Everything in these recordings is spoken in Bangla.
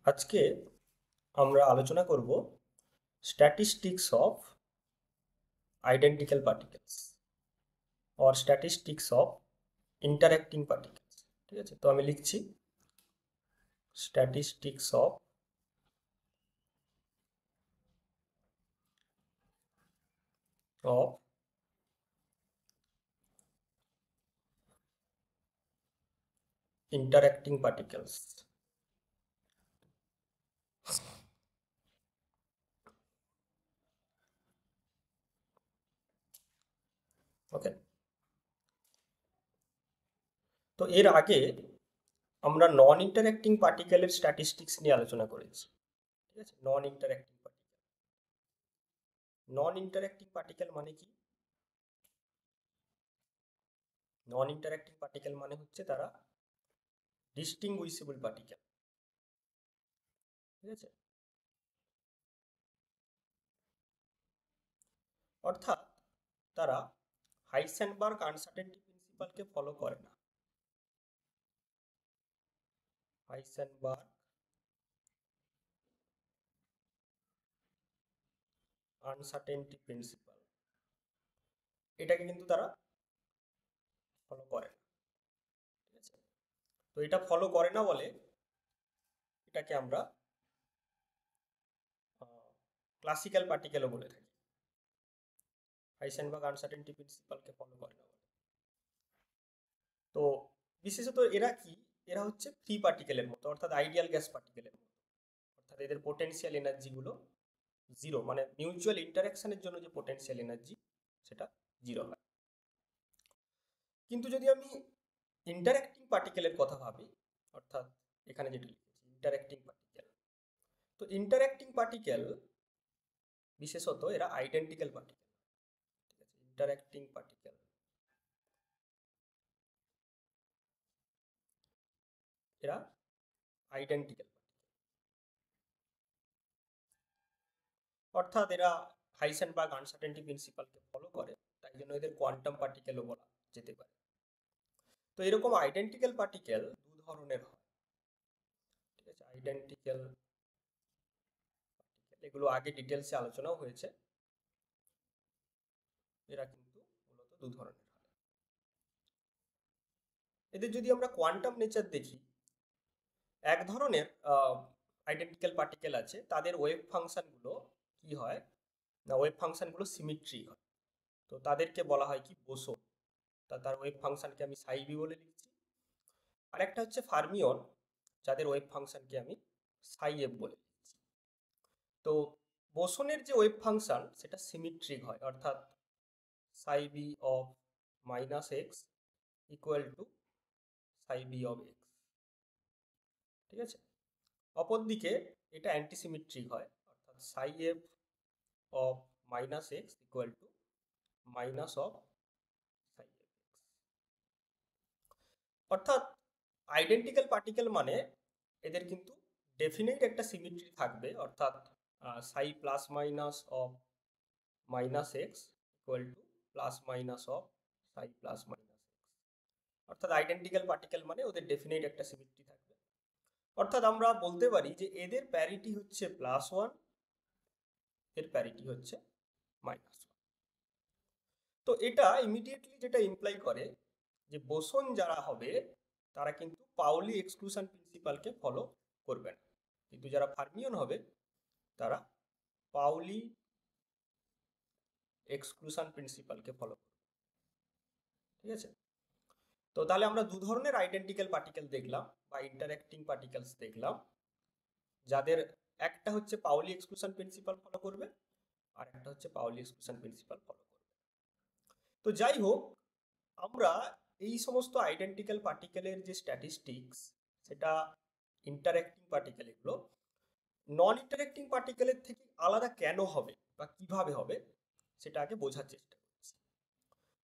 আজকে আমরা আলোচনা করব statistics of identical particles or statistics of interacting particles. ঠিক আছে, তো আমি লিখছি statistics of interacting particles. Okay, তো এর আগে আমরা নন ইন্টারঅ্যাক্টিং পার্টিকেলের স্ট্যাটিস্টিক্স নিয়ে আলোচনা করেছি। ঠিক আছে, নন ইন্টারঅ্যাক্টিং পার্টিকেল মানে কি? নন ইন্টারঅ্যাক্টিং পার্টিকেল মানে হচ্ছে তারা ডিস্টিংগুইশেবল পার্টিকেল। ঠিক আছে, অর্থাৎ তারা হাইসেনবার্গ আনসার্টেনটি প্রিন্সিপালকে ফলো করে না। হাইসেনবার্গ আনসার্টেনটি প্রিন্সিপাল এটাকে কিন্তু তারা ফলো করে না। ঠিক আছে, তো এটা ফলো করে না বলে এটাকে আমরা ক্লাসিক্যাল পার্টিকেলও বলে থাকি। হাইসেনবার্গ আনসার্টেনটি প্রিন্সিপালকে ফলো করে না বলে। তো বিশেষত এরা কি, এরা হচ্ছে ফ্রি পার্টিকেলের মতো, অর্থাৎ আইডিয়াল গ্যাস পার্টিকেলের মতো। অর্থাৎ এদের পোটেনশিয়াল এনার্জিগুলো জিরো, মানে মিউচুয়াল ইন্টারাকশনের জন্য যে পোটেনশিয়াল এনার্জি সেটা জিরো হয়। কিন্তু যদি আমি ইন্টারঅ্যাক্টিং পার্টিকেলের কথা ভাবি, অর্থাৎ এখানে যেটা লিখেছি ইন্টারঅ্যাক্টিং পার্টিকেল, তো ইন্টারঅ্যাক্টিং পার্টিকেল বিশেষত এরা আইডেন্টিক্যাল পার্টিকেল। ঠিক আছে, ইন্টারঅ্যাক্টিং পার্টিকেল এরা আইডেন্টিক্যাল, অর্থাৎ এরা হাইসেনবার্গ আনসার্টেনটি প্রিন্সিপালকে ফলো করে, তাই জন্য এদের কোয়ান্টাম পার্টিকেলও বলা যেতে পারে। তো এরকম আইডেন্টিক্যাল পার্টিকেল দু ধরনের হয়। ঠিক আছে, আইডেন্টিক্যাল পার্টিকেল এগুলো আগে ডিটেলসে আলোচনাও হয়েছে। এরা কিন্তু মূলত দু ধরনের হয়। এদের যদি আমরা কোয়ান্টাম নেচার দেখি, এক ধরনের আইডেন্টিক্যাল পার্টিকেল আছে, তাদের ওয়েভ ফাংশনগুলো কি হয় না, ওয়েভ ফাংশনগুলো সিমিট্রিক হয়। তো তাদেরকে বলা হয় কি বোসন। তার ওয়েভ ফাংশনকে আমি সাই বি বলে লিখছি। আর একটা হচ্ছে ফার্মিয়ন, যাদের ওয়েভ ফাংশনকে আমি সাই এফ বলে লিখছি। তো বোসনের যে ওয়েভ ফাংশন সেটা সিমিট্রিক হয়, অর্থাৎ psi b of minus x equal to psi b of x. ঠিক আছে, অপরদিকে এটা অ্যান্টিসিমেট্রিক হয়, অর্থাৎ psi f of minus x equal to minus of psi f x. অর্থাৎ আইডেন্টিক্যাল পার্টিকেল মানে এদের কিন্তু ডেফিনেট একটা সিমিট্রি থাকবে, অর্থাৎ psi plus minus of minus x equal to plus minus of psi plus minus x. অর্থাৎ আইডেন্টিক্যাল পার্টিকেল মানে ওদের ডেফিনেট একটা সিমিট্রি থাকবে। অর্থাৎ আমরা বলতে পারি যে এদের প্যারিটি হচ্ছে প্লাস ওয়ান, এর প্যারিটি হচ্ছে মাইনাস ওয়ান। তো এটা ইমিডিয়েটলি যেটা ইমপ্লাই করে যে বোসন যারা হবে তারা কিন্তু পাউলি এক্সক্লুশন প্রিন্সিপালকে ফলো করবে না, কিন্তু যারা ফার্মিয়ন হবে তারা পাউলি এক্সক্লুশন প্রিন্সিপালকে ফলো করবে। ঠিক আছে, তো তাহলে আমরা দু ধরনের আইডেন্টিক্যাল পার্টিকেল দেখলাম বা ইন্টারঅ্যাক্টিং পার্টিকেলস দেখলাম, যাদের একটা হচ্ছে পাউলি এক্সক্লুশন প্রিন্সিপাল ফলো করবে আর একটা হচ্ছে পাউলি এক্সক্লুশন প্রিন্সিপাল ফলো করবে। তো যাই হোক, আমরা এই সমস্ত আইডেন্টিক্যাল পার্টিকেলের যে স্ট্যাটিস্টিক্স সেটা ইন্টারঅ্যাক্টিং পার্টিকেল এগুলো নন ইন্টারঅ্যাক্টিং পার্টিকেলের থেকে আলাদা কেন হবে বা কিভাবে হবে সেটা আগে বোঝার চেষ্টা করছি।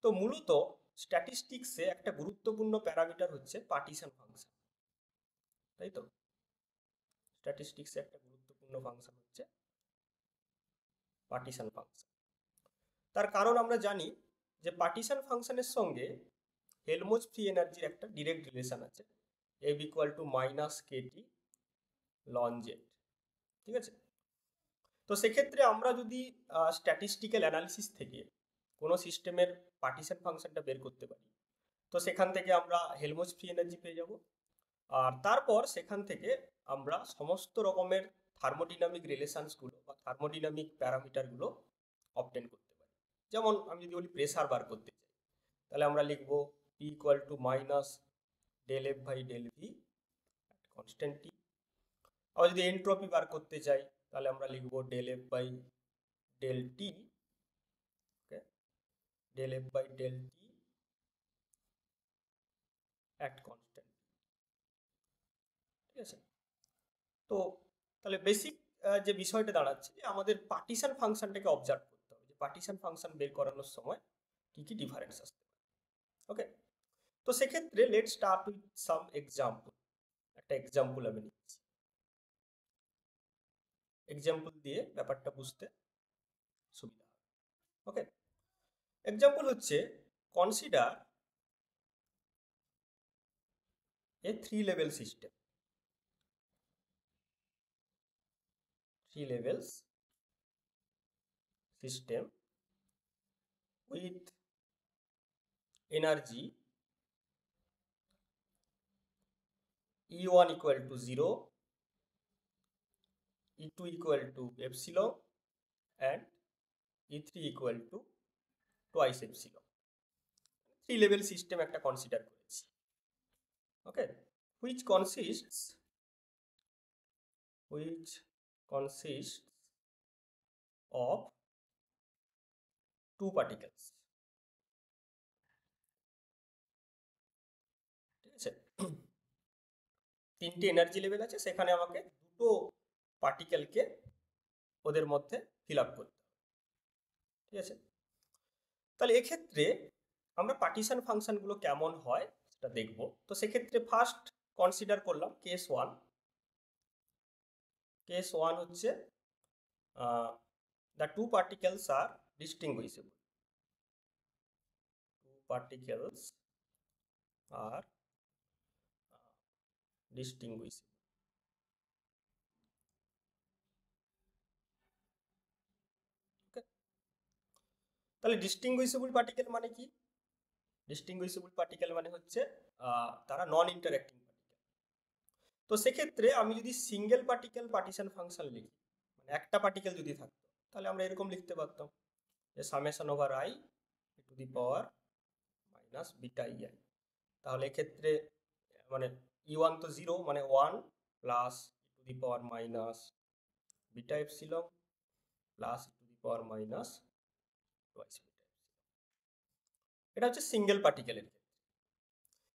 তো মূলত স্ট্যাটিস্টিক্সে একটা গুরুত্বপূর্ণ প্যারামিটার হচ্ছে পার্টিশন ফাংশন, তাই তো? স্ট্যাটিস্টিক্সে একটা গুরুত্বপূর্ণ ফাংশন হচ্ছে পার্টিশন ফাংশন। তার কারণ আমরা জানি যে পার্টিশন ফাংশনের সঙ্গে হেলমোজ ফ্রি এনার্জির একটা ডিরেক্ট রিলেশন আছে, f equal to minus kT ln z. ঠিক আছে, তো সেক্ষেত্রে আমরা যদি স্ট্যাটিস্টিক্যাল অ্যানালিসিস থেকে কোনো সিস্টেমের পার্টিশন ফাংশনটা বের করতে পারি, তো সেখান থেকে আমরা হেলমহোল্টজ ফ্রি এনার্জি পেয়ে যাব। আর তারপর সেখান থেকে আমরা সমস্ত রকমের থার্মোডিনামিক রিলেশনসগুলো বা থার্মোডিনামিক প্যারামিটারগুলো অবটেন করতে পারি। যেমন আমি যদি বলি প্রেসার বার করতে চাই, তাহলে আমরা লিখব P equal to minus del F by del V constant T. আবার যদি এনট্রপি বার করতে চাই, তাহলে আমরা লিখব del F by del T, okay, del F by del T at constant. ঠিক আছে, তো তাহলে বেসিক যে বিষয়টা দাঁড়াচ্ছে যে আমাদের পার্টিশন ফাংশনটাকে অবজার্ভ করতে হবে, যে পার্টিশন ফাংশন বের করানোর সময় কি কি ডিফারেন্স আসতে পারে। ওকে, তো সেক্ষেত্রে let start with some example. একটা এক্সাম্পল আমি নিচ্ছি, এক্সাম্পল দিয়ে ব্যাপারটা বুঝতে সুবিধা হবে। ওকে, এক্সাম্পল হচ্ছে consider A 3 level system, 3 levels system with energy E1 equal to 0, E2 equal to epsilon and E3 equal to twice epsilon। 3 level system একটা কনসিডার করেছি। ওকে, which consists of 2 particles। ঠিক আছে, তিনটে এনার্জি লেভেল আছে, সেখানে আমাকে দুটো পার্টিকেলকে ওদের মধ্যে ফিল আপ করতে হবে। ঠিক আছে, তাহলে এক্ষেত্রে আমরা পার্টিশন ফাংশনগুলো কেমন হয় সেটা দেখব। তো সেক্ষেত্রে ফার্স্ট কনসিডার করলাম কেস ওয়ান। কেস ওয়ান হচ্ছে the two particles are distinguishable. Two particles are distinguishable. Okay, তাহলে ডিস্টিংগুইশেবল পার্টিকেল মানে কি? ডিস্টিংগুইশেবল পার্টিকেল মানে হচ্ছে তারা নন ইন্টারঅ্যাক্টিং পার্টিকেল। তো সেক্ষেত্রে আমি যদি সিঙ্গেল পার্টিকেল পার্টিশন ফাংশন লিখি, মানে একটা পার্টিকেল যদি থাকতো, তাহলে আমরা এরকম লিখতে পারতাম যে summation over i to the power minus beta E i. তাহলে এক্ষেত্রে মানে E1 তো 0, মানে 1 plus to the power minus beta epsilon plus to the power minus twice beta epsilon. এটা হচ্ছে সিঙ্গেল পার্টিকেলের ক্ষেত্রে।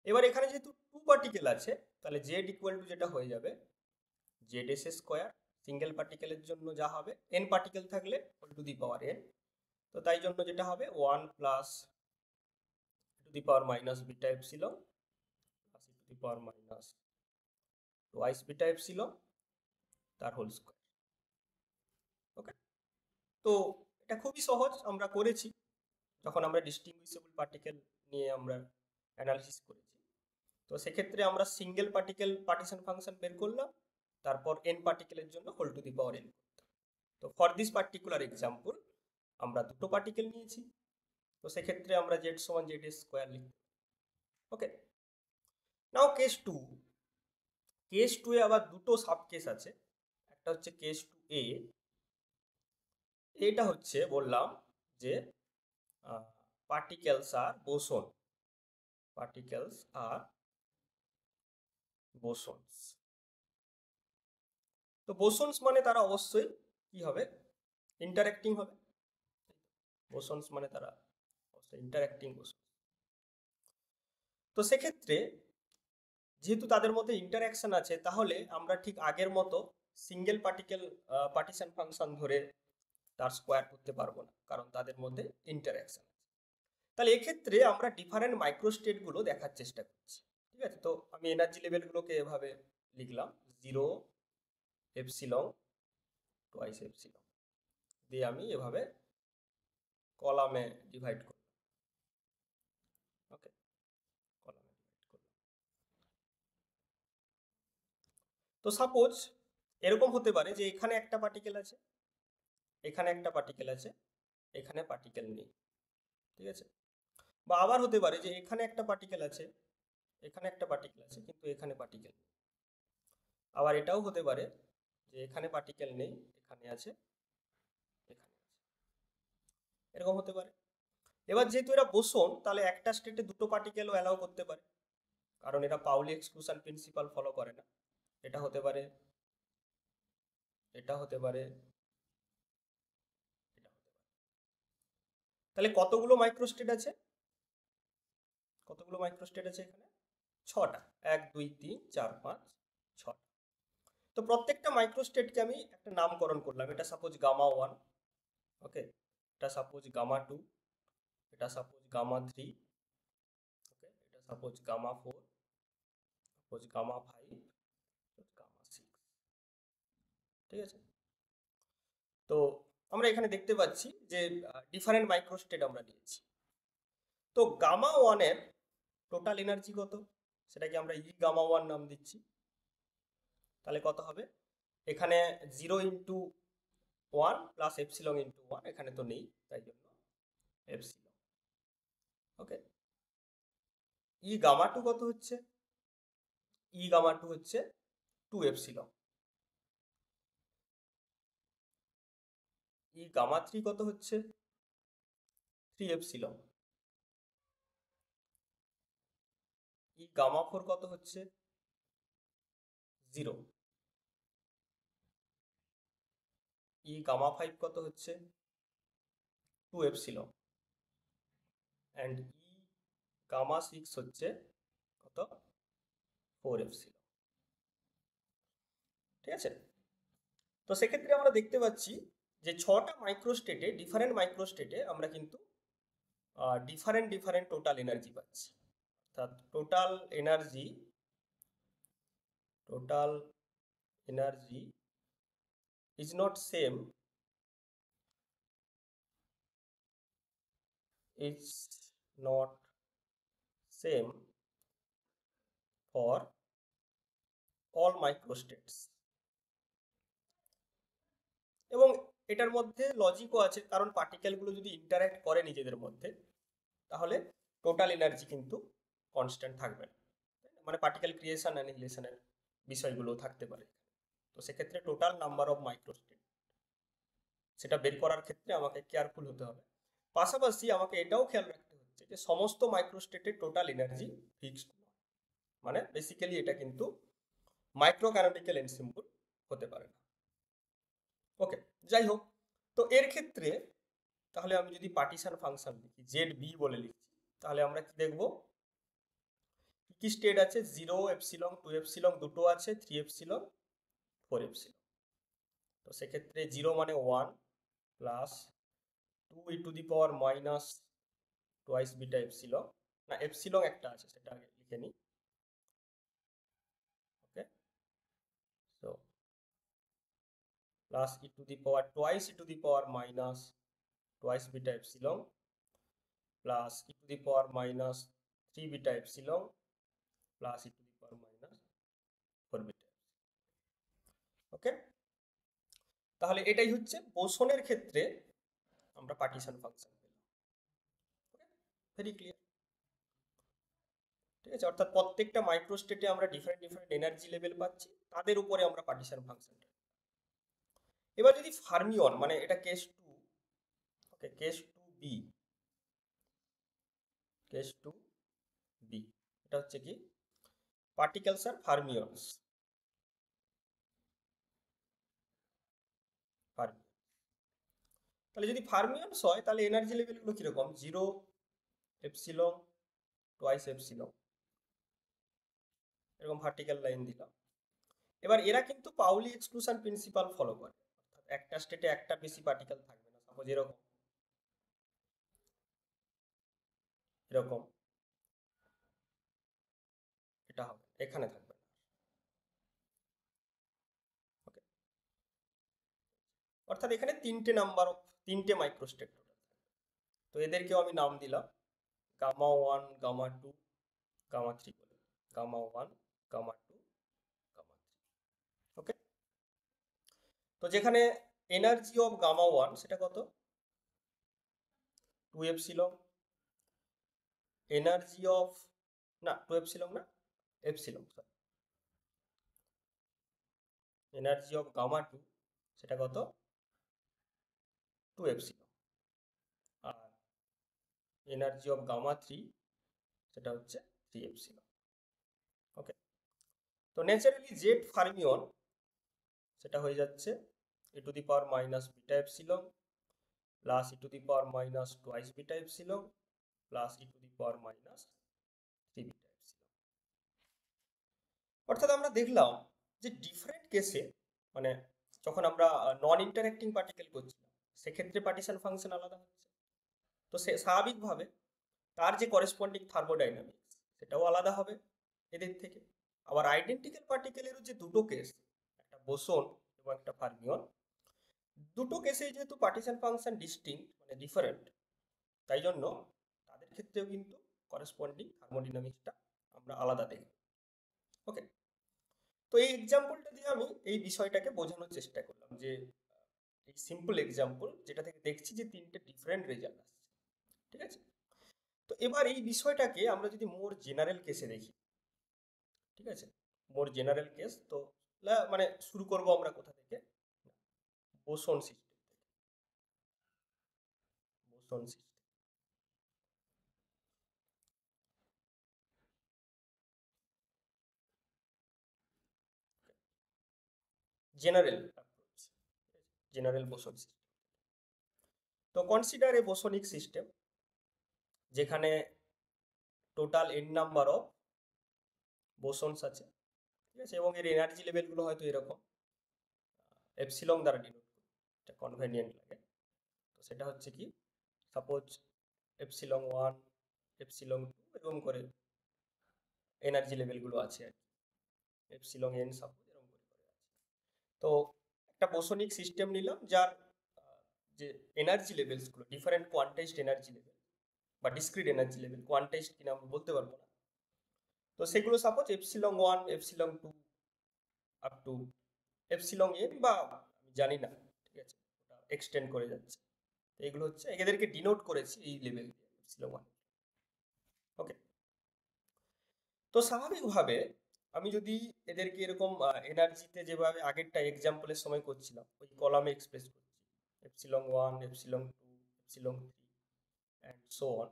এবার এখানে যেহেতু টু পার্টিকেল আছে, তাহলে জেড ইকুয়াল টু যেটা হয়ে যাবে জেড এস স্কোয়ার। সিঙ্গেল পার্টিকেলের জন্য যা হবে, এন পার্টিকেল থাকলে whole to the power n, তো তাই জন্য যেটা হবে 1 plus to the power minus beta epsilon plus to the power minus twice beta epsilon তার হোল স্কোয়ার। ওকে, তো এটা খুবই সহজ, আমরা করেছি যখন আমরা ডিস্টিংগুইশেবল পার্টিকেল নিয়ে আমরা অ্যানালিসিস করেছি। তো সেক্ষেত্রে আমরা সিঙ্গেল পার্টিকেল পার্টিশন ফাংশন বের করলাম, তারপর এন পার্টিকেলের জন্য whole to the power n করতাম। তো ফর দিস পার্টিকুলার এক্সাম্পল আমরা দুটো পার্টিকেল নিয়েছি, তো সেক্ষেত্রে আমরা জেড সমান জেড এস স্কোয়ার লিখব। ওকে, নাও কেস টু। কেস টু এ আবার দুটো সাব কেস আছে। একটা হচ্ছে কেস টু এ, এটা হচ্ছে বললাম যে particles are boson, particles are bosons। তো bosons মানে তারা অবশ্যই কি হবে, ইন্টারঅ্যাক্টিং হবে। bosons মানে তারা অবশ্যই ইন্টারঅ্যাক্টিং boson। তো সেক্ষেত্রে যেহেতু তাদের মধ্যে ইন্টারঅ্যাকশন আছে, তাহলে আমরা ঠিক আগের মতো সিঙ্গেল পার্টিকেল পার্টিশন ফাংশন ধরে তার স্কোয়ার করতে পারবো না, কারণ তাদের মধ্যে ইন্টারঅ্যাকশন আছে। তাহলে এক্ষেত্রে আমরা ডিফারেন্ট মাইক্রোস্টেটগুলো দেখার চেষ্টা করছি। ঠিক আছে, তো আমি এনার্জি লেভেলগুলোকে এভাবে লিখলাম, 0 এপসিলন টুয়াইস এপসিলন দিয়ে আমি এভাবে কলামে ডিভাইড করলাম। ওকে, কলামে ডিভাইড করলাম। তো সাপোজ এরকম হতে পারে যে এখানে একটা পার্টিকেল আছে, এখানে একটা পার্টিকেল আছে, এখানে পার্টিকেল নেই, ঠিক আছে। বা আবার হতে পারে যে এখানে একটা পার্টিকেল আছে, এখানে একটা পার্টিকেল আছে, কিন্তু এখানে পার্টিকেল নেই। আবার এটাও হতে পারে যে এখানে পার্টিকেল নেই, এখানে আছে, এখানে আছে, এরকম হতে পারে। এবার যেহেতু এরা বোসন, তাহলে একটা স্টেটে দুটো পার্টিকেলও অ্যালাউ করতে পারে, কারণ এরা পাউলি এক্সক্লুশন প্রিন্সিপাল ফলো করে না। এটা হতে পারে, এটা হতে পারে, এটা হতে পারে। তাহলে কতগুলো মাইক্রোস্টেট আছে? কতগুলো মাইক্রোস্টেট আছে এখানে? ছটা। 1 2 3 4 5 6টা। তো প্রত্যেকটা মাইক্রোস্টেটকে আমি একটা নামকরণ করলাম। এটা সাপোজ গামা 1, ওকে, এটা সাপোজ গামা 2, এটা সাপোজ গামা 3, ওকে, এটা suppose gamma 4, suppose gamma 5, gamma 6, ঠিক আছে। তো আমরা এখানে দেখতে পাচ্ছি যে ডিফারেন্ট মাইক্রোস্টেট আমরা নিয়েছি। তো গামা 1 এর টোটাল এনার্জি কত? সেটাকে আমরা গামা 1 নাম দিচ্ছি। তাহলে কত হবে? এখানে 0 × 1 প্লাস এপসিলন × 1, এখানে তো নেই, তাই জন্য এপসিলন, ওকে। গামা 2 কত হচ্ছে? গামা 2 হচ্ছে 2 এপসিলন। গামা 3 কত হচ্ছে? 3 এপসিলন। গামা 4 কত হচ্ছে? 0। গামা 5 কত হচ্ছে? 2 এপসিলন। অ্যান্ড গামা 6 হচ্ছে কত? 4 এপসিলন, ঠিক আছে। তো সেক্ষেত্রে আমরা দেখতে পাচ্ছি যে 6টা মাইক্রোস্টেটে, ডিফারেন্ট মাইক্রোস্টেটে আমরা কিন্তু ডিফারেন্ট ডিফারেন্ট টোটাল এনার্জি পাচ্ছি। অর্থাৎ total energy is not same, is not same for all microstates. এবং এটার মধ্যে লজিকও আছে, কারণ পার্টিকেলগুলো যদি ইন্টারঅ্যাক্ট করে নিজেদের মধ্যে, তাহলে টোটাল এনার্জি কিন্তু কনস্ট্যান্ট থাকবে না। মানে পার্টিকেল ক্রিয়েশন অ্যানিহিলেশনের বিষয়গুলো থাকতে পারে। তো সেক্ষেত্রে টোটাল নাম্বার অফ মাইক্রোস্টেট, সেটা বের করার ক্ষেত্রে আমাকে কেয়ারফুল হতে হবে। পাশাপাশি আমাকে এটাও খেয়াল রাখতে হচ্ছে যে সমস্ত মাইক্রোস্টেটের টোটাল এনার্জি ফিক্সড নয়। মানে বেসিক্যালি এটা কিন্তু মাইক্রো ক্যানোনিক্যাল এনসেম্বল হতে পারে না। ওকে, যাই হোক। তো এর ক্ষেত্রে তাহলে আমি যদি পার্টিশন ফাংশন লিখি, জেড বি বলে লিখছি, তাহলে আমরা কি দেখব? কি কি স্টেট আছে? 0 এপসিলন, 2 এপসিলন দুটো আছে, 3 এপসিলন, 4 এপসিলন। তো সেক্ষেত্রে 0 মানে 1 plus 2 e⁻⁻ twice beta epsilon, না এপসিলন একটা আছে সেটা আগে লিখে নিই, okay. So plus twice beta epsilon plus three beta epsilon plus four beta, okay. তাহলে এটাই হচ্ছে বোসনের ক্ষেত্রে আমরা পার্টিশন ফাংশন পেলাম, ভেরি ক্লিয়ার, ঠিক আছে। অর্থাৎ প্রত্যেকটা মাইক্রোস্টেটে আমরা ডিফারেন্ট ডিফারেন্ট এনার্জি লেভেল পাচ্ছি, তাদের উপরে আমরা পার্টিশন ফাংশন। এবার যদি ফার্মিয়ন, মানে এটা কেস 2, ওকে, কেস 2 বি, এটা হচ্ছে কি পার্টিকেলস আর ফার্মিয়নস। তাহলে যদি ফার্মিয়নস হয় তাহলে এনার্জি লেভেলগুলো কিরকম? 0 এপসিলন টোয়াইস এপসিলন, এরকম ভার্টিক্যাল লাইন দিলাম। এবার এরা কিন্তু পাউলি এক্সক্লুশন প্রিন্সিপাল ফলো করে, অর্থাৎ একটা স্টেটে একটা বেশি পার্টিকেল থাকবে না। সাপোজ এরকম, এরকম এটা হবে, এখানে থাকবে না, ওকে। অর্থাৎ এখানে তিনটে মাইক্রোস্টেট টোটাল। তো এদেরকেও আমি নাম দিলাম গামা 1, গামা 2, গামা 3 বলে। গামা 1, গামা 2, গামা 3, ওকে। তো যেখানে এনার্জি অফ গামা ওয়ান সেটা কত, 2 এপসিলন, এনার্জি অফ, না 2 এপসিলন না, epsilon sorry, energy of gamma two সেটা কত, 2 এপসিলন, আর এনার্জি অফ গামা থ্রি সেটা হচ্ছে 3 এপসিলন। ওকে, তো ন্যাচারালি জেড ফার্মিয়ন সেটা হয়ে যাচ্ছে e to the power minus beta epsilon plus e to the power minus twice beta epsilon plus e to the power minus 3 beta epsilon. অর্থাৎ আমরা দেখলাম যে ডিফারেন্ট কেসে, মানে যখন আমরা নন ইন্টারঅ্যাক্টিং পার্টিকেল করছিলাম সেক্ষেত্রে পার্টিশন ফাংশন আলাদা হচ্ছে। তো সে স্বাভাবিকভাবে তার যে করেসপন্ডিং থার্মোডাইনামিক্স সেটাও আলাদা হবে এদের থেকে। আবার আইডেন্টিক্যাল পার্টিকেলেরও যে দুটো কেস, একটা বোসন এবং একটা ফার্মিয়ন, দুটো কেসে যেহেতু পার্টিশন ফাংশন ডিস্টিংক্ট মানে ডিফারেন্ট, তাই জন্য তাদের ক্ষেত্রেও কিন্তু করেসপন্ডিং থার্মোডাইনামিক্সটা আমরা আলাদা দেখব। ওকে, তো এই এক্সাম্পলটা দিয়ে আমি এই বিষয়টাকে বোঝানোর চেষ্টা করলাম যে এই সিম্পল এক্সাম্পল যেটা থেকে দেখছি যে তিনটে ডিফারেন্ট রেজাল্ট আসছে। ঠিক আছে, তো এবার এই বিষয়টাকে আমরা যদি মোর জেনারেল কেসে দেখি, ঠিক আছে, মোর জেনারেল কেস, তো মানে শুরু করব আমরা কোথা থেকে, বোসন সিস্টেম থেকে, boson system, general approach, general boson system. তো কনসিডার এ বোসনিক সিস্টেম যেখানে টোটাল এন নাম্বার অফ বোসনস আছে, ঠিক আছে, এবং এর এনার্জি লেভেলগুলো হয়তো এরকম এপসিলন দ্বারা ডিনোট করি, এটা কনভেনিয়েন্ট লাগে। তো সেটা হচ্ছে কি, suppose epsilon one, epsilon two এরকম করে এনার্জি লেভেলগুলো আছে আর কি, এপসিলন এন সাপোজ এরকম করে করে আছে। তো একটা বোসনিক সিস্টেম নিলাম যার যে এনার্জি লেভেলসগুলো ডিফারেন্ট কোয়ান্টাইজড এনার্জি লেভেল বা ডিসক্রিট এনার্জি লেভেল, কোয়ান্টাইজড কিনা আমি বলতে পারবো না। তো সেগুলো suppose epsilon one, epsilon two up to epsilon N, বা আমি জানি না, ঠিক আছে, ওটা এক্সটেন্ড করে যাচ্ছে। তো এগুলো হচ্ছে, এদেরকে ডিনোট করেছি এই লেভেল দিয়ে, এপসিলন ওয়ান। ওকে, তো স্বাভাবিকভাবে আমি যদি এদেরকে এরকম এনার্জিতে যেভাবে আগেরটা এক্সাম্পলের সময় করছিলাম ওই কলামে এক্সপ্রেস করছি, epsilon one, epsilon two, epsilon three and so on,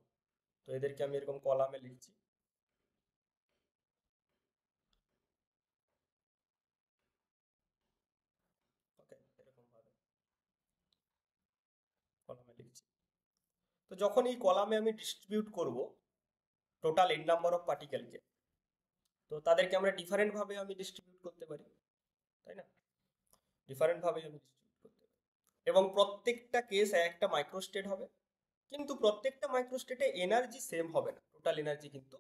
তো এদেরকে আমি এরকম কলামে লিখছি। ওকে, এরকম ভাবে কলামে লিখছি। তো যখন এই কলামে আমি ডিস্ট্রিবিউট করব টোটাল এন নাম্বার অফ পার্টিকেলকে, তো তাদেরকে আমরা ডিফারেন্ট ভাবে আমি ডিস্ট্রিবিউট করতে পারি, তাই না, ডিফারেন্ট ভাবে আমি ডিস্ট্রিবিউট করতে পারি, এবং প্রত্যেকটা কেস একটা মাইক্রোস্টেট হবে, কিন্তু প্রত্যেকটা মাইক্রোস্টেটে এনার্জি সেম হবে না, টোটাল এনার্জি কিন্তু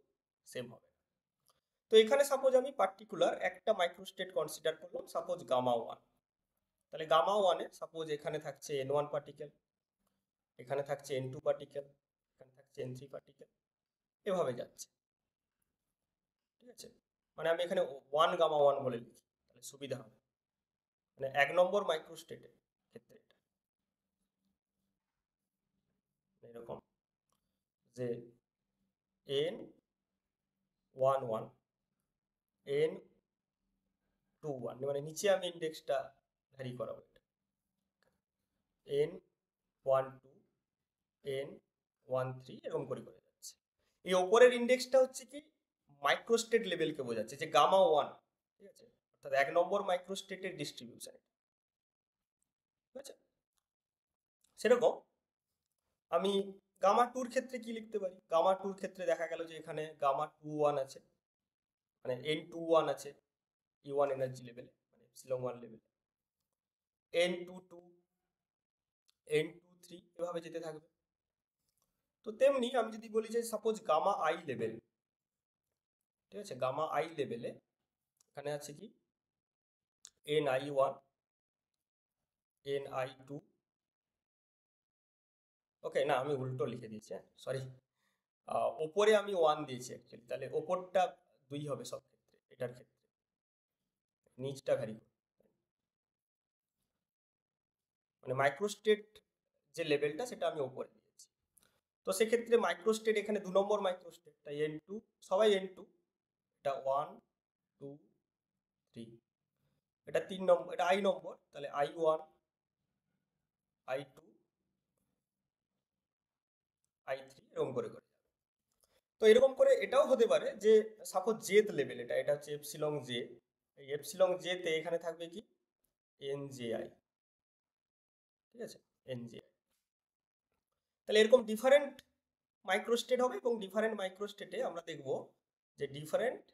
সেম হবে না। তো এখানে সাপোজ আমি পার্টিকুলার একটা মাইক্রোস্টেট কনসিডার করলাম, সাপোজ গামা ওয়ান। তাহলে গামা ওয়ানে সাপোজ এখানে থাকছে এন ওয়ান পার্টিকেল, এখানে থাকছে এন টু পার্টিকেল, এখানে থাকছে এন থ্রি পার্টিকেল, এভাবে যাচ্ছে। ঠিক আছে, মানে আমি এখানে ওয়ান গামা ওয়ান বলে লিখি তাহলে সুবিধা হবে, মানে 1 নম্বর মাইক্রোস্টেটের ক্ষেত্রে এটা এরকম যে n one one, n two one, মানে নিচে আমি ইন্ডেক্সটা ভ্যারি করাবো, এটা n one two, n one three এরকম করে করে যাচ্ছে। এই ওপরের ইন্ডেক্সটা হচ্ছে কি মাইক্রোস্টেট লেভেলকে বোঝাচ্ছে, যে গামা ওয়ান, ঠিক আছে, অর্থাৎ 1 নম্বর মাইক্রোস্টেটের ডিস্ট্রিবিউশন, ঠিক আছে। সেরকম আমি গামা টুর ক্ষেত্রে কি লিখতে পারি, গামা টুর ক্ষেত্রে দেখা গেল যে এখানে গামা টু ওয়ান আছে, মানে এন টু ওয়ান আছে ই ওয়ান এনার্জি লেভেলে, মানে এপসিলন ওয়ান লেভেলে, n two two, n two three এভাবে যেতে থাকবে। তো তেমনি আমি যদি বলি যে সাপোজ গামা আই লেভেল, ঠিক আছে, গামা আই লেভেলে এখানে আছে কি N i one, N i two, okay, না আমি উল্টো লিখে দিয়েছি, হ্যাঁ সরি, ওপরে আমি ওয়ান দিয়েছি অ্যাকচুয়ালি, তাহলে ওপরটা দুই হবে সব ক্ষেত্রে, এটার ক্ষেত্রে নিচটা ভ্যারি করবে। মানে মাইক্রোস্টেট যে লেভেলটা সেটা আমি ওপরে দিয়েছি। তো সেক্ষেত্রে মাইক্রোস্টেট এখানে 2 নম্বর মাইক্রোস্টেট, তাই N2, সবাই N2, এটা 1 2 3, এটা 3 নম্বর, এটা I নম্বর, তাহলে I1 I2 I3 এরকম করে করে। তো এরকম করে এটাও হতে পারে যে সাপোজ জেড লেভেল, এটা হচ্ছে এপসিলং জে, এই এপসিলং জে তে এখানে থাকবে কি এন জে আই, ঠিক আছে, এন জে আই। তাহলে এরকম ডিফারেন্ট মাইক্রোস্টেট হবে এবং ডিফারেন্ট মাইক্রোস্টেটে আমরা দেখব যে ডিফারেন্ট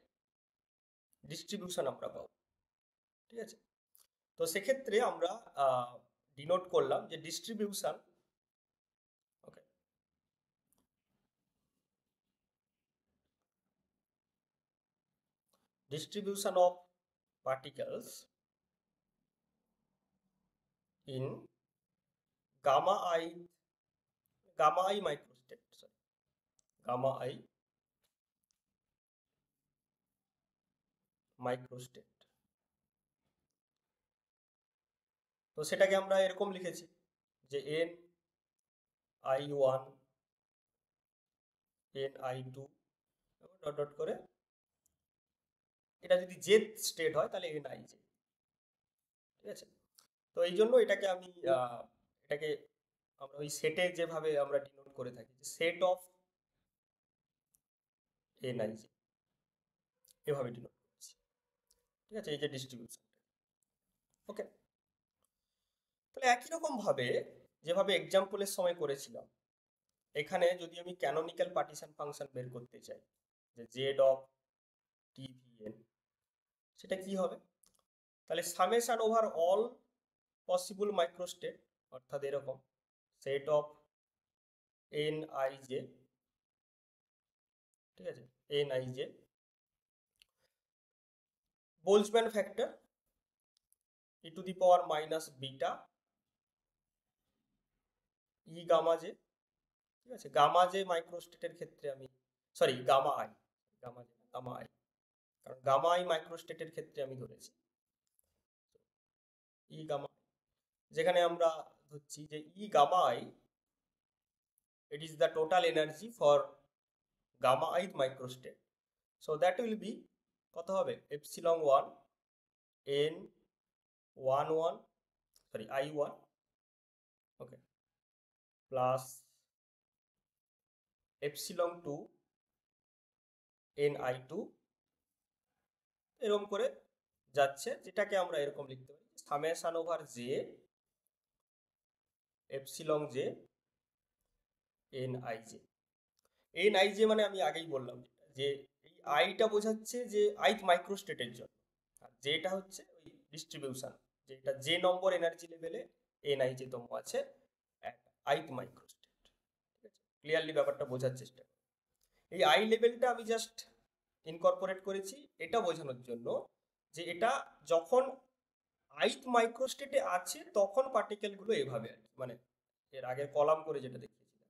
ডিস্ট্রিবিউশন আমরা পাবো, ঠিক আছে। তো সেক্ষেত্রে আমরা ডিনোট করলাম যে distribution, okay, distribution of particles in gamma I microstate, sorry, gamma I microstate। তো সেটাকে আমরা এরকম লিখেছি যে n i one N i two dot dot করে, এটা যদি জেড স্টেট হয় তাহলে এন আই জে, ঠিক আছে। তো এই জন্য এটাকে আমি এটাকে আমরা ওই সেটে যেভাবে আমরা ডিনোট করে থাকি, set of N I J, এভাবে ডিনোট করছি, ঠিক আছে, এই যে ডিস্ট্রিবিউশন। ওকে, তাহলে একই রকম ভাবে যেভাবে এক্সাম্পলের সময় করেছিলাম, এখানে যদি আমি ক্যানোনিক্যাল পার্টিশন ফাংশন বের করতে চাই, যে জেড অফ টিভিএন, সেটা কি হবে? তাহলে summation over all possible microstate, অর্থাৎ এরকম set of N I J, ঠিক আছে, N I J, Boltzmann factor e to the power minus beta E gamma J, ঠিক আছে। গামা জে মাইক্রোস্টেটের ক্ষেত্রে আমি, sorry, gamma I, gamma J gamma I, কারণ গামা আই মাইক্রোস্টেটের ক্ষেত্রে আমি ধরেছি ই গামা, যেখানে আমরা ধরছি যে E gamma I, it is the total energy for gamma ith microstate, so that will be কত হবে এপসিলন 1 n 11, সরি I1, ওকে, প্লাস এপসিলন 2 n I2, এরকম করে যাচ্ছে, যেটাকে আমরা এরকম লিখতে পারি summation over J epsilon J N I J. N I J মানে আমি আগেই বললাম যে এই আইটা বোঝাচ্ছে যে আইথ মাইক্রোস্টেটের জন্য, আর যেটা হচ্ছে ওই ডিস্ট্রিবিউশন, যেটা যে নম্বর এনার্জি লেভেলে এন আই জে তম আছে আইথ মাইক্রোস্টেট, ঠিক আছে। ক্লিয়ারলি ব্যাপারটা বোঝার চেষ্টা করো। এই আই লেভেলটা আমি জাস্ট ইনকর্পোরেট করেছি এটা বোঝানোর জন্য যে এটা যখন আইথ মাইক্রোস্টেটে আছে তখন পার্টিকেলগুলো এভাবে আর কি, মানে এর আগের কলাম করে যেটা দেখিয়েছিলাম,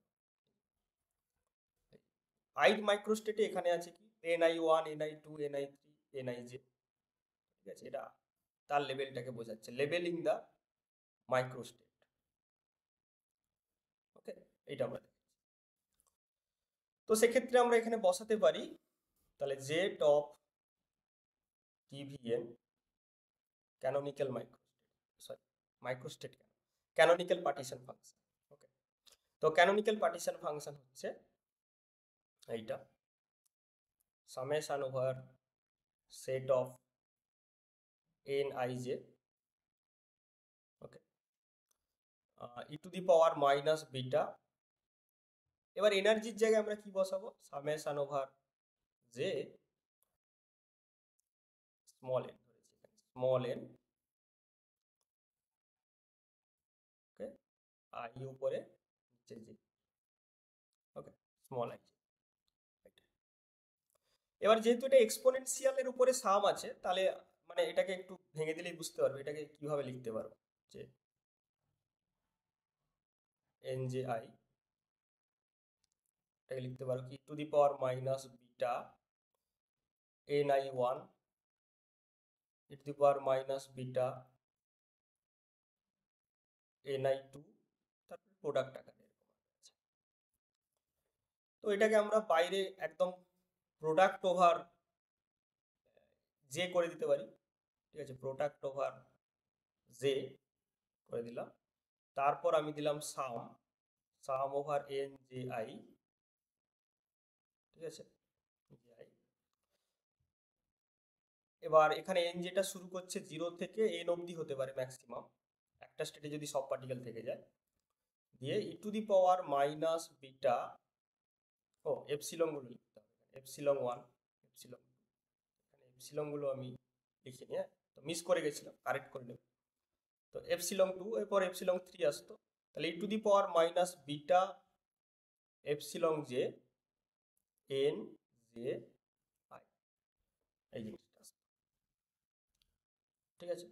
আইথ মাইক্রোস্টেটে এখানে আছে কি NI1 NI2 NI3 NIJ, ঠিক আছে। এটা তার লেভেলটাকে বোঝাচ্ছে, লেভেলিং দ্য মাইক্রোস্টেট, ওকে, এইটা আমরা দেখি। তো সেক্ষেত্রে আমরা এখানে বসাতে পারি তাহলে Z of T V N canonical microstate, sorry microstate কেন, ক্যানোনিক্যাল পার্টিশন ফাংশন, ওকে। তো ক্যানোনিক্যাল পার্টিশন ফাংশন হচ্ছে এইটা summation over set of N I J, okay, E to the power minus beta. এবার এনার্জির জায়গায় আমরা কি বসাবো, summation over J small N, small N, okay, I উপরে নিচে জে, ওকে, স্মল আই। এবার যেহেতু এটা এক্সপোনেনশিয়ালের উপরে সাম আছে, তাহলে মানে এটাকে একটু ভেঙে দিলেই বুঝতে পারবে এটাকে কিভাবে লিখতে পারবো, যে এন জে আই, এটাকে লিখতে পারো কি two the power minus beta N i one E to the power minus beta ni2, তারপরে প্রোডাক্ট আকারে এরকম আছে। তো এটাকে আমরা বাইরে একদম প্রোডাক্ট ওভার জে করে দিতে পারি, ঠিক আছে, প্রোডাক্ট ওভার জে করে দিলাম। তারপর আমি দিলাম সাম ওভার এন জে আই, ঠিক আছে, ji। এবার এখানে এন যেটা শুরু করছে 0 থেকে এন অবধি হতে পারে ম্যাক্সিমাম, একটা স্টেটে যদি সব পার্টিকেল থেকে যায়, দিয়ে e⁻⁻ বিটা, ও এপসিলন গুলো লিখতে হবে, এপসিলন 1, এপসিলন 2, এখানে এপসিলন গুলো আমি লিখিনি, হ্যাঁ, তো মিস করে গেছিলাম, কারেক্ট করে নেব। তো এপসিলন 2, এরপর এপসিলন 3 আসতো, তাহলে e⁻⁻বিটা epsilon J N J I, এই জিনিসটা আসতো, ঠিক আছে।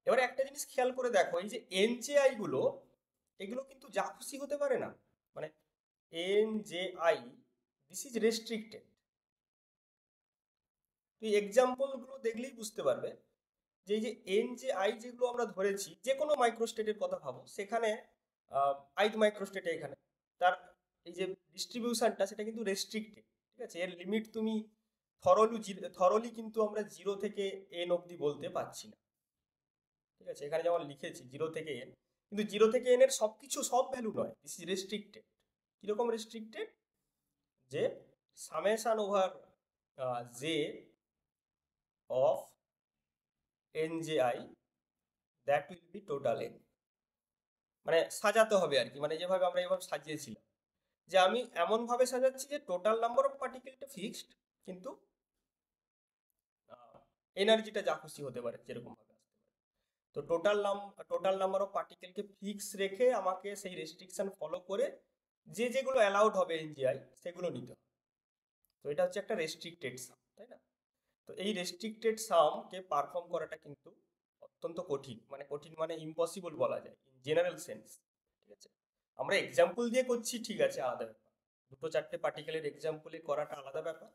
এবারে একটা জিনিস খেয়াল করে দেখো, এই যে এনজেআই গুলো, এগুলো কিন্তু যা খুশি হতে পারে না, মানে এনজেআই, দিস ইজ রেস্ট্রিক্টেড। তুই এক্সাম্পল গুলো দেখলেই বুঝতে পারবে যে এই যে এনজেআই যেগুলো আমরা ধরেছি, যে কোনো মাইক্রোস্টেটের কথা ভাবো, সেখানে ith মাইক্রোস্টেটে এখানে তার এই যে ডিস্ট্রিবিউশনটা সেটা কিন্তু রেস্ট্রিক্টেড, ঠিক আছে, এর লিমিট তুমি থরলি কিন্তু আমরা 0 থেকে এন অবধি বলতে পারছি না, ঠিক আছে, এখানে যেমন লিখেছি 0 থেকে এন, কিন্তু 0 থেকে এন এর সবকিছু সব ভ্যালু নয়, দিস ইজ রেস্ট্রিক্টেড। কিরকম রেস্ট্রিক্টেড, যে summation over J of N J I that will be total N, মানে সাজাতে হবে আর কি, মানে যেভাবে আমরা এভাবে সাজিয়েছিলাম, যে আমি এমনভাবে সাজাচ্ছি যে টোটাল নাম্বার অফ পার্টিকেলটা ফিক্সড, কিন্তু এনার্জিটা যা খুশি হতে পারে, যেরকম ভাবে আসতে পারে। তো টোটাল নাম্বার অফ পার্টিকেলকে ফিক্স রেখে আমাকে সেই রেস্ট্রিকশন ফলো করে যে যেগুলো অ্যালাউড হবে এনজিআই সেগুলো নিতে হবে। তো এটা হচ্ছে একটা রেস্ট্রিক্টেড সাম, তাই না? তো এই রেস্ট্রিক্টেড সামকে পারফর্ম করাটা কিন্তু অত্যন্ত কঠিন, মানে ইম্পসিবল বলা যায় ইন জেনারেল সেন্স, ঠিক আছে। আমরা এক্সাম্পল দিয়ে করছি, ঠিক আছে, আলাদা ব্যাপার, দুটো চারটে পার্টিকেলের এক্সাম্পলে করাটা আলাদা ব্যাপার,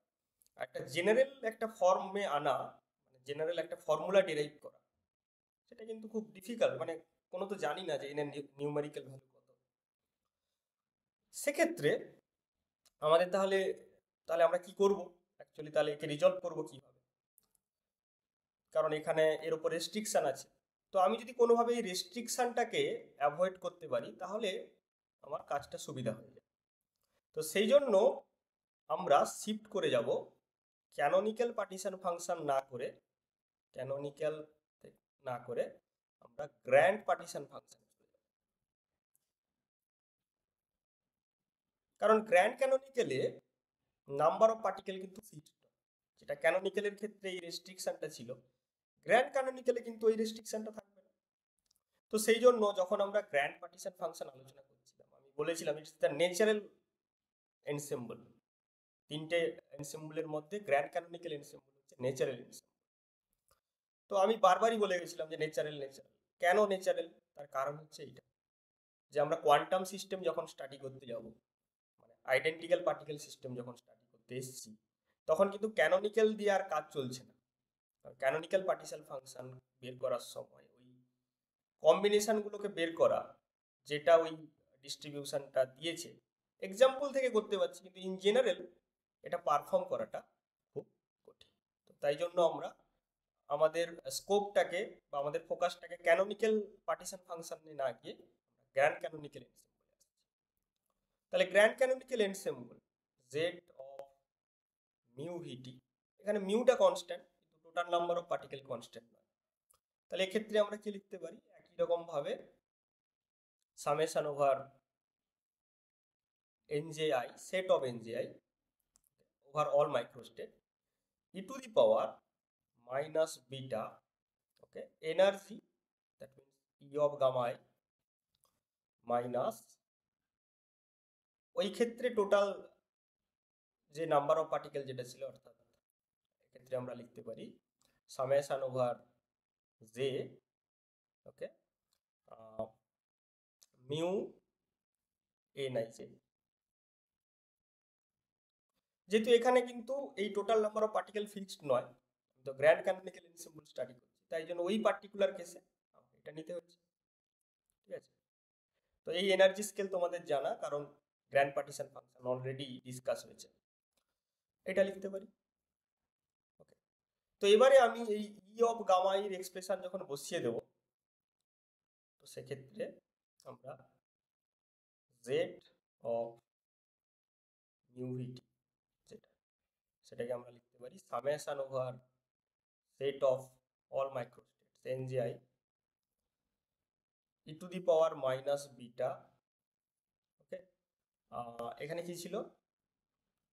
একটা জেনারেল একটা ফর্মে আনা, মানে জেনারেল একটা ফর্মুলা ডিরাইভ করা, সেটা কিন্তু খুব ডিফিকাল্ট, মানে কোনো তো জানি না যে এর নিউমেরিক্যাল ভ্যালু কত। সেক্ষেত্রে আমাদের তাহলে তাহলে আমরা কি করব অ্যাকচুয়ালি, তাহলে একে রিজলভ করব কিভাবে, কারণ এখানে এর উপর রেস্ট্রিকশন আছে। তো আমি যদি কোনোভাবে এই রেস্ট্রিকশনটাকে অ্যাভয়েড করতে পারি, তাহলে আমার কাজটা সুবিধা হয়ে যায়। তো সেই জন্য আমরা শিফট করে যাব, ক্যানোনিক্যাল পার্টিশন ফাংশন না করে, ক্যানোনিক্যাল না করে আমরা গ্র্যান্ড পার্টিশন ফাংশন, কারণ গ্র্যান্ড ক্যানোনিক্যালে নাম্বার অফ পার্টিকেল কিন্তু ফিক্সড, যেটা ক্যানোনিক্যালের ক্ষেত্রে এই রেস্ট্রিকশনটা ছিল, গ্র্যান্ড ক্যানোনিক্যালে কিন্তু ওই রেস্ট্রিকশনটা থাকবে না। তো সেই জন্য যখন আমরা গ্র্যান্ড পার্টিশন ফাংশন আলোচনা করছিলাম, আমি বলেছিলাম ইটস দ্য ন্যাচারাল এনসেম্বল, তিনটে এনসেম্বলের মধ্যে গ্র্যান্ড ক্যানোনিক্যাল এনসেম্বল হচ্ছে ন্যাচারাল এনসেম্বল। তো আমি বারবারই বলে গেছিলাম যে ন্যাচারাল। কেন ন্যাচারাল? তার কারণ হচ্ছে এইটা, যে আমরা কোয়ান্টাম সিস্টেম যখন স্টাডি করতে যাব, মানে আইডেন্টিক্যাল পার্টিকেল সিস্টেম যখন স্টাডি করতে এসেছি, তখন কিন্তু ক্যানোনিক্যাল দিয়ে আর কাজ চলছে না। ক্যানোনিক্যাল পার্টিশন ফাংশন বের করার সময় ওই কম্বিনেশনগুলোকে বের করা, যেটা ওই ডিস্ট্রিবিউশনটা দিয়েছে, এক্সাম্পল থেকে করতে পারছি, কিন্তু ইন জেনারেল এটা পারফর্ম করাটা খুব কঠিন। তো তাই জন্য আমরা আমাদের স্কোপটাকে বা আমাদের ফোকাসটাকে ক্যানোনিক্যাল পার্টিশন ফাংশনে না গিয়ে গ্র্যান্ড ক্যানোনিক্যাল এনসেম্বলে আসছি। তাহলে grand canonical ensemble Z of mu V T, এখানে মিউটা কনস্ট্যান্ট, কিন্তু total number of particle constant নয়। তাহলে এক্ষেত্রে আমরা কি লিখতে পারি, একই রকম ভাবে summation over N J I, set of N J I over all microstate e⁻⁻β, okay, energy, that means E of gamma I minus, ওই ক্ষেত্রে টোটাল যে নাম্বার অফ পার্টিকেল যেটা ছিল, অর্থাৎ এক্ষেত্রে আমরা লিখতে পারি summation over J, okay, mu N I J. যেহেতু এখানে কিন্তু এই total number of particle fixed নয়, তো গ্র্যান্ড ক্যানোনিক্যাল এনসেম্বল স্টাডি করছি, তাই জন্য ওই পার্টিকুলার কেসে এটা নিতে হচ্ছে। ঠিক আছে। তো এই এনার্জি স্কেল তোমাদের জানা, কারণ grand partition function already discuss হয়েছে। এটা লিখতে পারি। ওকে, তো এবারে আমি এই ই অফ গামা এর এক্সপ্রেশন যখন বসিয়ে দেব, তো সেক্ষেত্রে আমরা জেড অফ মিউ ভিটি যেটা, সেটাকে আমরা লিখতে পারি summation over set of all microstates N J I E to the power minus beta. Okay, এখানে কি ছিল,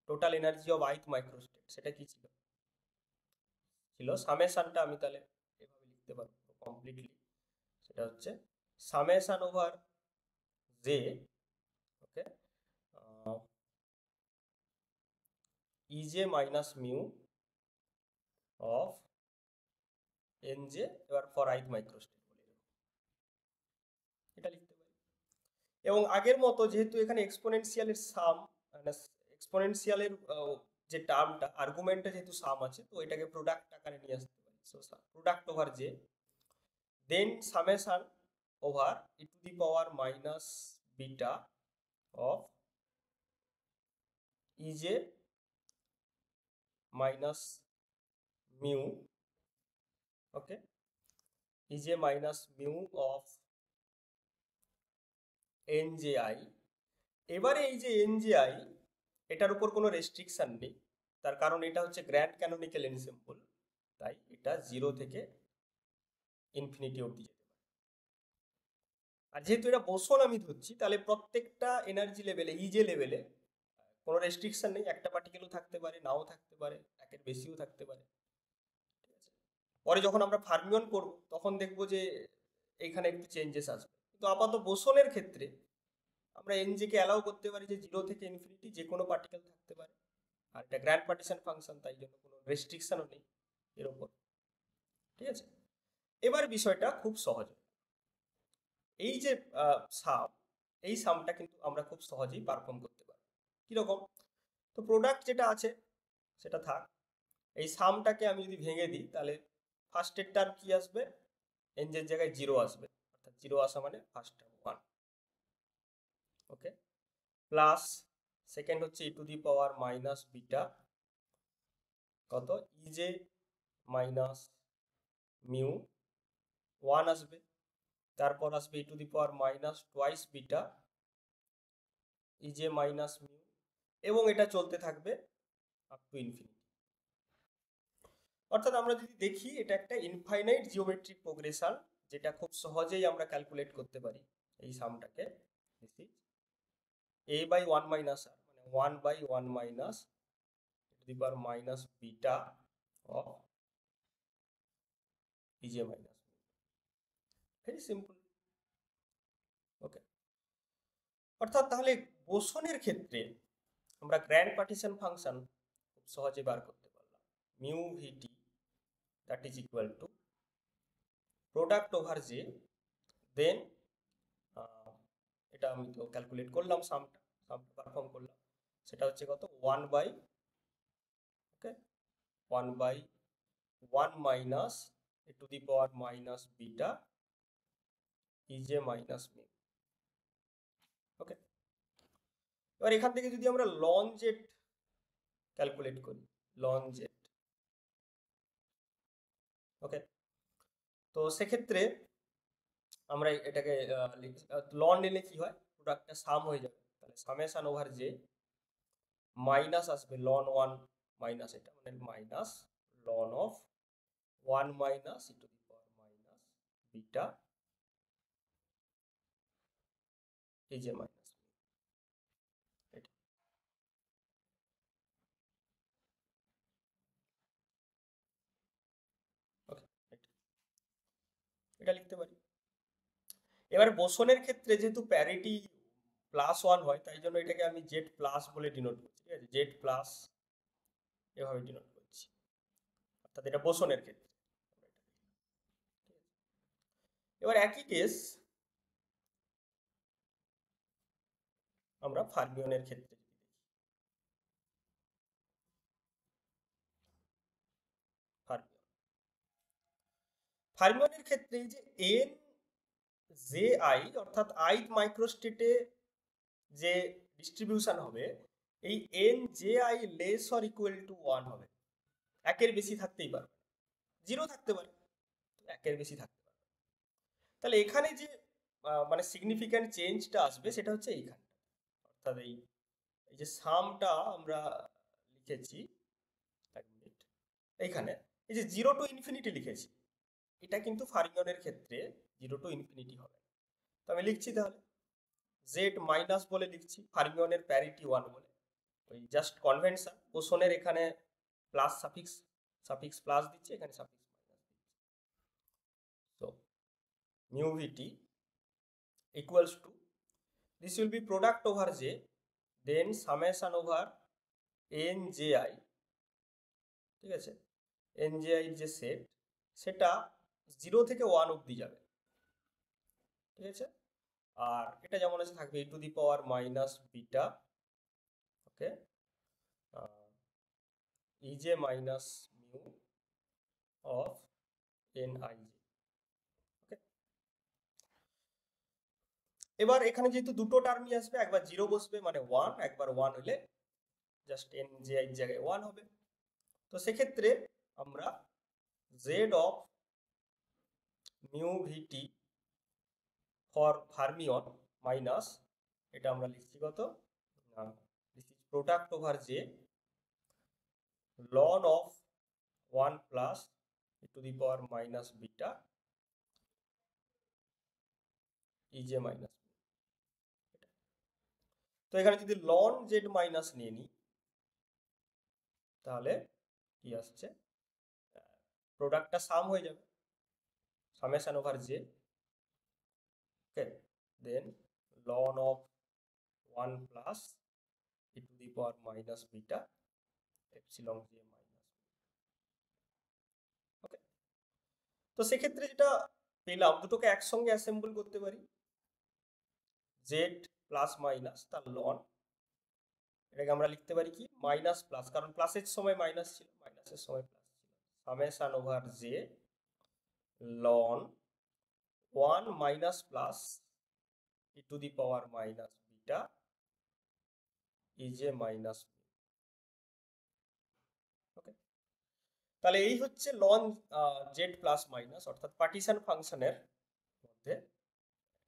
total energy of ith microstate, সেটা কি ছিল, ছিল সামেশনটা, আমি তাহলে এভাবে লিখতে পারবো কমপ্লিটলি, সেটা হচ্ছে summation over J, okay, E J minus mu of N J, এবার ফর ith মাইক্রোস্টেট বলে দেবো, এটা লিখতে পারি। এবং আগের মতো যেহেতু এখানে এক্সপোনেনশিয়ালের সাম, মানে এক্সপোনেনশিয়ালের যে টার্মটা আর্গুমেন্টটা যেহেতু সাম আছে, তো এটাকে প্রোডাক্ট আকারে নিয়ে আসতে পারি। So product over J, then summation over E to the power minus beta of E J minus mu, okay, E J minus mu of N J I. এবারে এই যে এনজেআই, এটার উপর কোনো রেস্ট্রিকশন নেই, তার কারণ এটা হচ্ছে গ্র্যান্ড ক্যানোনিক্যাল এনসেম্বল, তাই এটা 0 থেকে ইনফিনিটি অবধি যেতে পারে। আর যেহেতু এটা বোসন আমি ধরছি, তাহলে প্রত্যেকটা এনার্জি লেভেলে, ইজে লেভেলে কোনো রেস্ট্রিকশন নেই, একটা পার্টিকেলও থাকতে পারে, নাও থাকতে পারে, একের বেশিও থাকতে পারে। ঠিক আছে, পরে যখন আমরা ফার্মিয়ন করব তখন দেখবো যে এখানে একটু চেঞ্জেস আসবে, কিন্তু আপাতত বোসনের ক্ষেত্রে আমরা এনজেকে অ্যালাউ করতে পারি যে 0 থেকে ইনফিনিটি যে কোনো পার্টিকেল থাকতে পারে। আর এটা গ্র্যান্ড পার্টিশন ফাংশন, তাই জন্য কোনো রেস্ট্রিকশনও নেই এর ওপর। ঠিক আছে, এবার বিষয়টা খুব সহজ। এই যে সাম, এই সামটা কিন্তু আমরা খুব সহজেই পারফর্ম করতে পারি। কিরকম, তো প্রোডাক্ট যেটা আছে সেটা থাক, এই সামটাকে আমি যদি ভেঙে দিই, তাহলে ফার্স্টের টার্ম কি আসবে, এনজের জায়গায় 0 আসবে, অর্থাৎ 0 আসা মানে first term 1, okay, plus second হচ্ছে E to the power minus beta, কত, ইজে মাইনাস মিউ 1 আসবে, তারপর আসবে E to the power minus twice beta E J minus mu, এবং এটা চলতে থাকবে আপ টু ইনফিনিটি। অর্থাৎ আমরা যদি দেখি, এটা একটা ইনফাইনাইট জিওমেট্রিক প্রোগ্রেশন, যেটা খুব সহজেই আমরা ক্যালকুলেট করতে পারি এই সামটাকে। This is a by 1 minus r, মানে 1 by 1 minus to the power minus beta of E J minus, very simple. Okay, অর্থাৎ তাহলে বোসনের ক্ষেত্রে আমরা গ্র্যান্ড পার্টিশন ফাংশন খুব সহজে বার করতে পারলাম, mu V T that is equal to product over J, then এটা আমি তো ক্যালকুলেট করলাম, সামটা পারফর্ম করলাম, সেটা হচ্ছে কত, 1 by, okay, 1 by 1 minus e to the power minus beta E J minus mu. Okay, এবার এখান থেকে যদি আমরা লন জেড ক্যালকুলেট করি, লন জেড, ওকে, তো সেক্ষেত্রে আমরা এটাকে লন নিলে কি হয়, প্রোডাক্টটা সাম হয়ে যাবে, তাহলে সামেশন ওভার জে মাইনাস আসবে লন 1 মাইনাস, এটা মানে minus loan of 1 minus E to the power minus beta এই যে মাইনাস, এটা, ওকে, এটা লিখতে পারি। এবার বোসনের ক্ষেত্রে যেহেতু প্যারিটি +1 হয়, তাই জন্য এটাকে আমি জেড প্লাস বলে ডিনোট করছি, ঠিক আছে, জেড প্লাস এভাবে ডিনোট করছি, অর্থাৎ এটা বোসনের ক্ষেত্রে। এবার একই কেস আমরা ফার্মিয়নের ক্ষেত্রে যদি দেখি, ফার্মিয়ন, ফার্মিয়নের ক্ষেত্রে এই যে এন, জে আই অর্থাৎ ith মাইক্রোস্টেটে যে ডিস্ট্রিবিউশন হবে এই N J I less or equal to 1 হবে। একের বেশি থাকতেই পারবে না, জিরো থাকতে পারে, একের বেশি থাকতে পারে। তাহলে এখানে যে মানে সিগনিফিক্যান্ট চেঞ্জটা আসবে সেটা হচ্ছে এইখানটা, অর্থাৎ এই এই যে সামটা আমরা লিখেছি, এক মিনিট, এইখানে এই যে জিরো টু ইনফিনিটি লিখেছি, এটা কিন্তু ফারিয়নের ক্ষেত্রে জিরো টু ইনফিনিটি হবে। তো আমি লিখছি তাহলে জেড মাইনাস বলে লিখছি, ফার্মিয়নের প্যারিটি 1 বলে, ওই জাস্ট কনভেনশন, কোশনের এখানে প্লাস সাফিক্স, সাফিক্স প্লাস দিচ্ছি, এখানে সাফিক্স মাইনাস দিচ্ছি। So mu VT equals to, this will be product over J, then summation over n J i, ঠিক আছে, এন জে আই যে সেট সেটা 0 থেকে 1 অবধি যাবে, ঠিক আছে। আর এটা যেমন আছে থাকবে e to the power minus beta, okay, ej minus mu of N I J, okay. এবার এখানে যেহেতু দুটো টার্মই আসবে, একবার জিরো বসবে মানে 1, একবার 1 হলে জাস্ট এন জে আই জায়গায় 1 হবে। তো সেক্ষেত্রে আমরা z of mu VT for fermion minus, এটা আমরা লিখছি কত, this is product over J ln of 1 plus e to the power minus beta ej minus. তো এখানে যদি লন জেড মাইনাস নিয়ে নিই তাহলে কি আসছে, প্রোডাক্টটা সাম হয়ে যাবে, summation over J, okay, then ln of 1 plus e to the power minus beta epsilon J minus, okay. তো সেক্ষেত্রে যেটা পেলাম, দুটোকে একসঙ্গে অ্যাসেম্বল করতে পারি, জেড প্লাস মাইনাস তার লন, এটাকে আমরা লিখতে পারি কি মাইনাস প্লাস, কারণ প্লাসের সময় মাইনাস ছিল, মাইনাসের সময় প্লাস ছিল, summation over J ln 1 minus plus e to the power minus beta ej minus, okay. তাহলে এই হচ্ছে লন জেড প্লাস মাইনাস, অর্থাৎ পার্টিশন ফাংশনের মধ্যে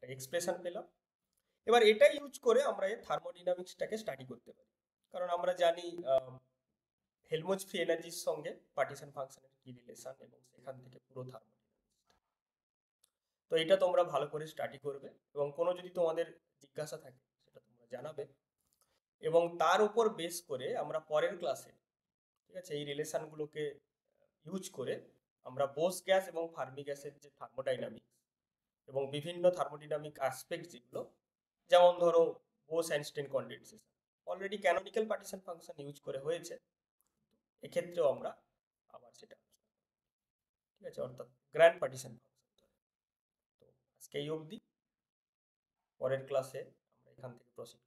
এক্সপ্রেশন পেলাম। এবার এটা ইউজ করে আমরা এই থার্মোডিনামিক্সটাকে স্টাডি করতে পারি, কারণ আমরা জানি হেলমজ ফ্রি এনার্জির সঙ্গে পার্টিশন ফাংশনের কি রিলেশন, এবং সেখান থেকে পুরো থার্মোডিনামিক্স। তো এটা তোমরা ভালো করে স্টাডি করবে, এবং কোনো যদি তোমাদের জিজ্ঞাসা থাকে সেটা তোমরা জানাবে, এবং তার উপর বেস করে আমরা পরের ক্লাসে, ঠিক আছে, এই রিলেশনগুলোকে ইউজ করে আমরা বোস গ্যাস এবং ফার্মি গ্যাসের যে থার্মোডাইনামিক্স এবং বিভিন্ন থার্মোডাইনামিক অ্যাসপেক্ট যেগুলো, যেমন ধরো Bose Einstein condensation, already canonical partition function use করে হয়েছে, এক্ষেত্রেও আমরা আবার সেটা, ঠিক আছে, অর্থাৎ গ্র্যান্ড পার্টিশন ফাংশন। তো আজকে এই অবধি, পরের ক্লাসে আমরা এখান থেকে প্রসিড